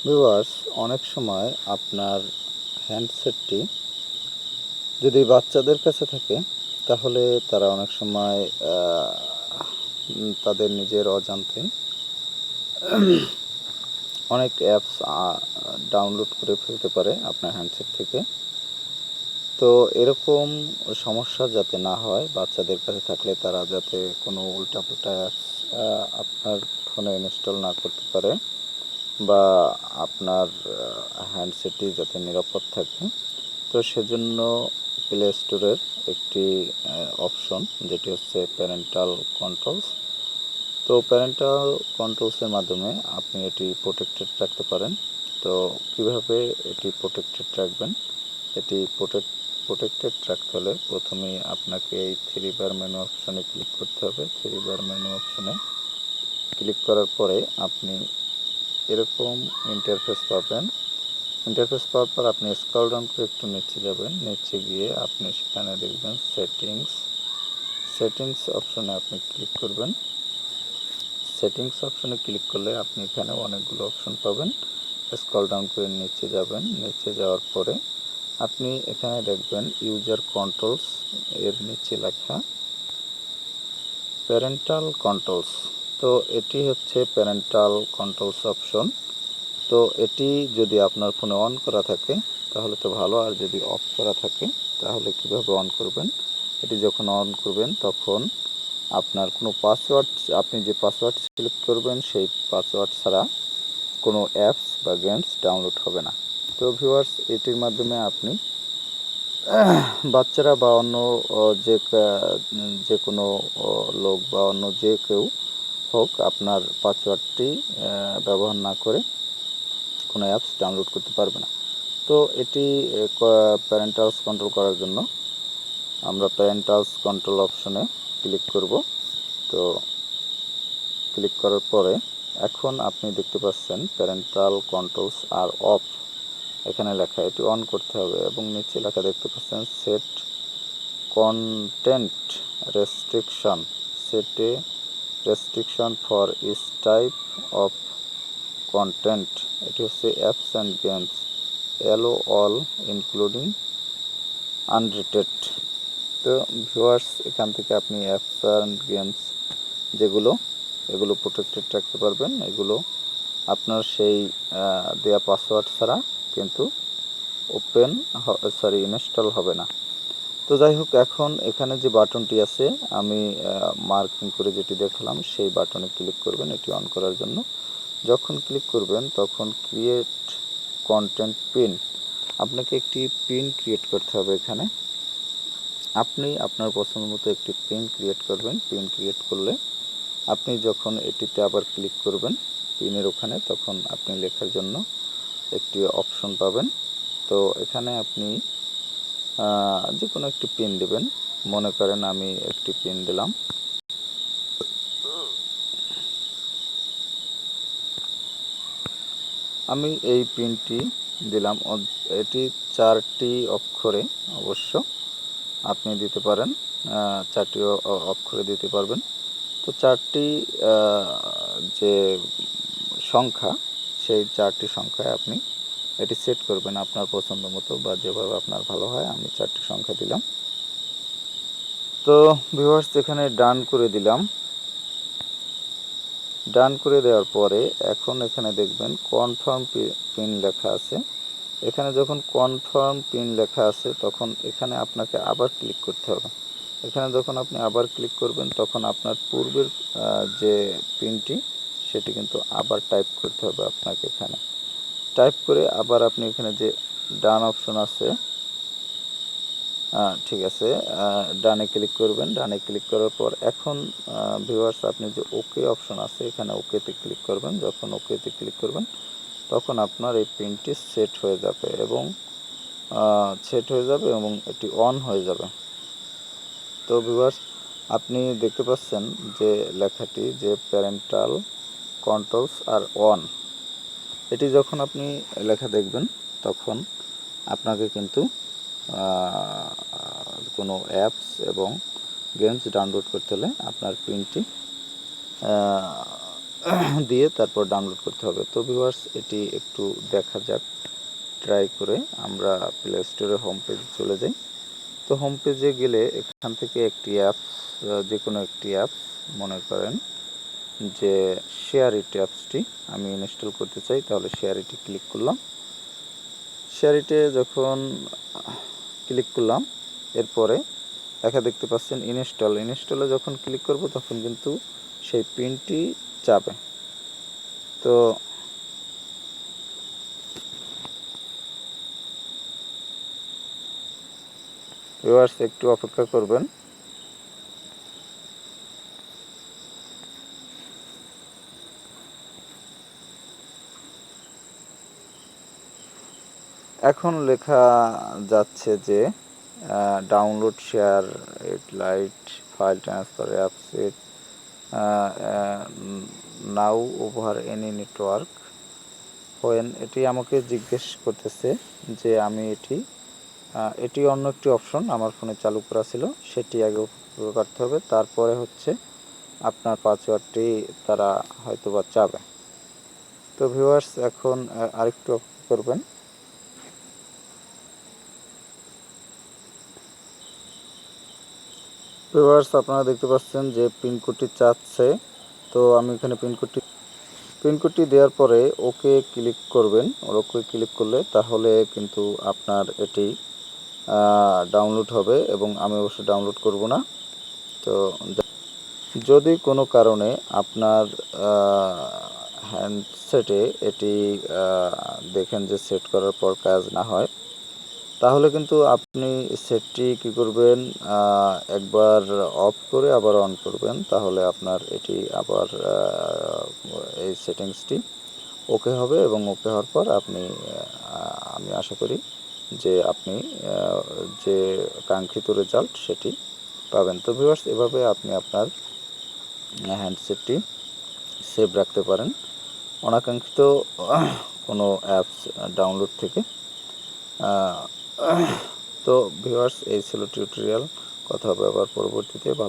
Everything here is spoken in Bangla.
ভিউয়ার্স, অনেক সময় আপনার হ্যান্ডসেটটি যদি বাচ্চাদের কাছে থাকে তাহলে তারা অনেক সময় তাদের নিজের অজান্তে অনেক অ্যাপস ডাউনলোড করে ফেলতে পারে আপনার হ্যান্ডসেট থেকে। তো এরকম সমস্যা যাতে না হয়, বাচ্চাদের কাছে থাকলে তারা যাতে কোনো উল্টাপাল্টা অ্যাপস আপনার ফোনে ইনস্টল না করতে পারে বা আপনার হ্যান্ডসেটটি যাতে নিরাপদ থাকে, তো সেজন্য প্লে স্টোরের একটি অপশন যেটি হচ্ছে প্যারেন্টাল কন্ট্রোলস। তো প্যারেন্টাল কন্ট্রোলসের মাধ্যমে আপনি এটি প্রোটেক্টেড রাখতে পারেন। তো কিভাবে এটি প্রোটেক্টেড রাখবেন? এটি প্রোটেক্টেড রাখতে হলে প্রথমেই আপনাকে এই থ্রি বার মেনু অপশনে ক্লিক করতে হবে। থ্রি বার মেনু অপশনে ক্লিক করার পরে আপনি এরকম ইন্টারফেস পাবেন। ইন্টারফেস পাওয়ার পর আপনি স্ক্রল ডাউন করে একটু নিচে যাবেন। নিচে গিয়ে আপনি সেখানে দেখবেন সেটিংস অপশনে আপনি ক্লিক করবেন। সেটিংস অপশনে ক্লিক করলে আপনি এখানে অনেকগুলো অপশন পাবেন। স্ক্রল ডাউন করে নিচে যাবেন। নিচে যাওয়ার পরে আপনি এখানে দেখবেন ইউজার কন্ট্রোলস এর নিচে লেখা প্যারেন্টাল কন্ট্রোলস। তো এটি হচ্ছে প্যারেন্টাল কন্ট্রোলস অপশন। তো এটি যদি আপনার ফোনে অন করা থাকে তাহলে তো ভালো, আর যদি অফ করা থাকে তাহলে কিভাবে অন করবেন? এটি যখন অন করবেন তখন আপনার কোনো পাসওয়ার্ড, আপনি যে পাসওয়ার্ড সিলেক্ট করবেন সেই পাসওয়ার্ড ছাড়া কোনো অ্যাপস বা গেমস ডাউনলোড হবে না। তো ভিউয়ার্স, এটির মাধ্যমে আপনি বাচ্চারা বা অন্য যে কোনো লোক বা অন্য যে কেউ হোক আপনার পাসওয়ার্ডটি ব্যবহার না করে কোনো অ্যাপস ডাউনলোড করতে পারবে না। তো এটি প্যারেন্টালস কন্ট্রোল করার জন্য আমরা প্যারেন্টালস কন্ট্রোল অপশনে ক্লিক করব। তো ক্লিক করার পরে এখন আপনি দেখতে পাচ্ছেন প্যারেন্টাল কন্ট্রোলস আর অফ এখানে লেখা, এটি অন করতে হবে এবং নিচে লেখা দেখতে পাচ্ছেন set content restriction, set a restriction for each type of content. এটি হচ্ছে apps and games allow all including unrated. তো ভিউয়ার্স, এখান থেকে আপনি অ্যাপস অ্যান্ড গেমস এগুলো প্রোটেক্টেড রাখতে পারবেন। এগুলো আপনার সেই দেয়া পাসওয়ার্ড ছাড়া কিন্তু ইনস্টল হবে না। তো যাই হোক, এখন এখানে যে বাটনটি আছে আমি মার্কিং করে যেটি দেখালাম সেই বাটনে ক্লিক করবেন এটি অন করার জন্য। যখন ক্লিক করবেন তখন ক্রিয়েট কন্টেন্ট পিন, আপনাকে একটি পিন ক্রিয়েট করতে হবে। এখানে আপনি আপনার পছন্দ মতো একটি পিন ক্রিয়েট করবেন। পিন ক্রিয়েট করলে আপনি যখন এটিতে আবার ক্লিক করবেন পিনের ওখানে, তখন আপনি লেখার জন্য একটি অপশন পাবেন। তো এখানে আপনি যে কোনো একটি পিন দেবেন। মনে করেন আমি একটি পিন দিলাম। আমি এই পিনটি দিলাম। এটি 4টি অক্ষরে অবশ্য আপনি দিতে পারেন, 4টি অক্ষরে দিতে পারবেন। তো 4টি যে সংখ্যা, সেই 4টি সংখ্যায় আপনি এটি সেট করবেন আপনার পছন্দ মতো বা যেভাবে আপনার ভালো হয়। আমি 4টি সংখ্যা দিলাম। তো ভিউয়ার্স, এখানে ডান করে দিলাম। ডান করে দেওয়ার পরে এখন এখানে দেখবেন কনফার্ম পিন লেখা আছে। এখানে যখন কনফার্ম পিন লেখা আছে তখন এখানে আপনাকে আবার ক্লিক করতে হবে। এখানে যখন আপনি আবার ক্লিক করবেন তখন আপনার পূর্বের যে পিনটি সেটি কিন্তু আবার টাইপ করতে হবে আপনাকে। এখানে টাইপ করে আবার আপনি এখানে যে ডান অপশন আছে, ঠিক আছে, ডানে ক্লিক করবেন। ডানে ক্লিক করার পর এখন ভিউয়ার্স, আপনি যে ওকে অপশন আছে এখানে ওকেতে ক্লিক করবেন। যখন ওকেতে ক্লিক করবেন তখন আপনার এই পিনটি সেট হয়ে যাবে এবং এটি অন হয়ে যাবে। তো ভিউয়ার্স, আপনি দেখতে পাচ্ছেন যে লেখাটি যে প্যারেন্টাল কন্ট্রোলস আর অন, এটি যখন আপনি লেখা দেখবেন তখন আপনাকে কিন্তু কোনো অ্যাপস এবং গেমস ডাউনলোড করতে হলে আপনার পিনটি দিয়ে তারপর ডাউনলোড করতে হবে। তো ভিউয়ার্স এটি একটু দেখা যাক, ট্রাই করে। আমরা প্লে স্টোরে হোম পেজে চলে যাই। তো হোম পেজে গেলে এখান থেকে একটি অ্যাপস, যে কোনো একটি অ্যাপস, মনে করেন যে শেয়ার ইট অ্যাপসটি আমি ইনস্টল করতে চাই, তাহলে শেয়ার ইটে ক্লিক করলাম। শেয়ার ইটে যখন ক্লিক করলাম, এরপরে দেখতে পাচ্ছেন ইনস্টলে যখন ক্লিক করব তখন কিন্তু সেই পিনটি যাবে। তো ভিউয়ার্স একটু অপেক্ষা করবেন। এখন লেখা যাচ্ছে যে download share it light file transfer apps it now over any network when. এটি আমাকে জিজ্ঞেস করতেছে যে আমি এটি অন্য একটি অপশন আমার ফোনে চালু করা ছিল, সেটি আগে করতে হবে, তারপরে হচ্ছে আপনার পাসওয়ার্ডটি তারা হয়তো বা চাবে। তো ভিউয়ার্স এখন আরেকটু অপেক্ষা করবেন। ভিউয়ার্স আপনারা দেখতে পাচ্ছেন যে পিনকোডটি চাচ্ছে। তো আমি এখানে পিনকোডটি দেওয়ার পরে ওকে ক্লিক করবেন। ওকে ক্লিক করলে তাহলে কিন্তু আপনার এটি ডাউনলোড হবে, এবং আমি অবশ্য ডাউনলোড করব না। তো যদি কোনো কারণে আপনার হ্যান্ডসেটে এটি দেখেন যে সেট করার পর কাজ না হয়, তাহলে কিন্তু আপনি সেটটি কী করবেন, একবার অফ করে আবার অন করবেন, তাহলে আপনার এটি আবার এই সেটিংসটি ওকে হবে, এবং ওকে হওয়ার পর আমি আশা করি যে আপনি যে কাঙ্ক্ষিত রেজাল্ট সেটি পাবেন। তো ভিউয়ার্স এভাবে আপনি আপনার হ্যান্ডসেটটি সেভ রাখতে পারেন অনাকাঙ্ক্ষিত কোনো অ্যাপস ডাউনলোড থেকে। তো ভিউয়ার্স এই ছিল টিউটোরিয়াল। কথা হবে আবার পরবর্তীতে।